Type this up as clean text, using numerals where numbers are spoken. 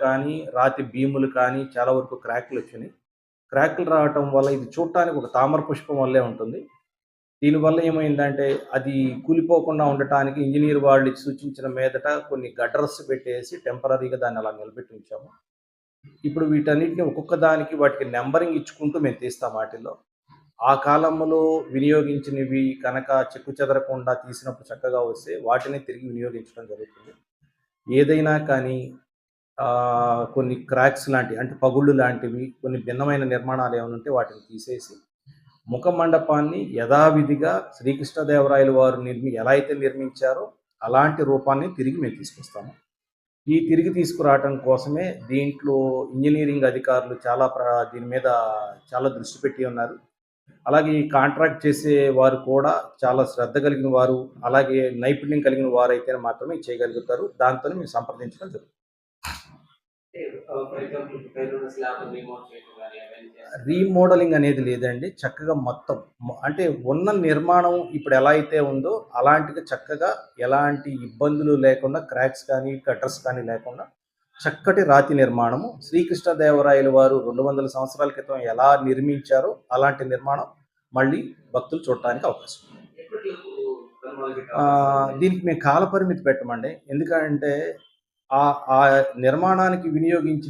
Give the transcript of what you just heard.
కానీ, రాతి బీములు కానీ చాలా వరకు క్రాక్‌లొచ్చినియి. క్రాక్‌లు రావటం వల్ల ఇది చూడటానికి ఒక తామర పుష్పం వల్లే ఉంటుంది. దీనివల్ల ఏమైందంటే, అది కూలిపోకుండా ఉండటానికి ఇంజినీర్ వాళ్ళు సూచించిన మీదట కొన్ని గడ్డర్స్ పెట్టేసి టెంపరరీగా దాన్ని అలా నిలబెట్టి ఉంచాము. ఇప్పుడు వీటన్నిటిని ఒక్కొక్క దానికి వాటికి నంబరింగ్ ఇచ్చుకుంటూ మేము తీస్తాం వాటిల్లో. ఆ కాలంలో వినియోగించినవి కనుక చెక్కుచెదరకుండా తీసినప్పుడు చక్కగా వస్తే వాటిని తిరిగి వినియోగించడం జరుగుతుంది. ఏదైనా కానీ కొన్ని క్రాక్స్ లాంటివి అంటే పగుళ్ళు లాంటివి, కొన్ని భిన్నమైన నిర్మాణాలు ఏమైనా ఉంటే వాటిని తీసేసి ముఖ మండపాన్ని యథావిధిగా శ్రీకృష్ణదేవరాయలు వారు ఎలా అయితే నిర్మించారో అలాంటి రూపాన్ని తిరిగి మేము తీసుకొస్తాము. ఈ తిరిగి తీసుకురావటం కోసమే దీంట్లో ఇంజినీరింగ్ అధికారులు దీని మీద చాలా దృష్టి పెట్టి ఉన్నారు. అలాగే ఈ కాంట్రాక్ట్ చేసే వారు కూడా చాలా శ్రద్ధ కలిగిన వారు, అలాగే నైపుణ్యం కలిగిన వారైతే మాత్రమే చేయగలుగుతారు. దాంతోనే మేము సంప్రదించడం జరుగుతుంది. రీమోడలింగ్ అనేది లేదండి. చక్కగా మొత్తం అంటే ఉన్న నిర్మాణం ఇప్పుడు ఎలా అయితే ఉందో అలాంటిగా చక్కగా ఎలాంటి ఇబ్బందులు లేకుండా క్రాక్స్ కానీ, గట్టర్స్ కానీ లేకుండా చక్కటి రాతి నిర్మాణము శ్రీకృష్ణదేవరాయలు వారు 200 సంవత్సరాల క్రితం ఎలా నిర్మించారో అలాంటి నిర్మాణం మళ్ళీ భక్తులు చూడటానికి అవకాశం ఉంది. దీనికి మేము కాల పరిమితి పెట్టమండి. ఎందుకంటే ఆ నిర్మాణానికి వినియోగించిన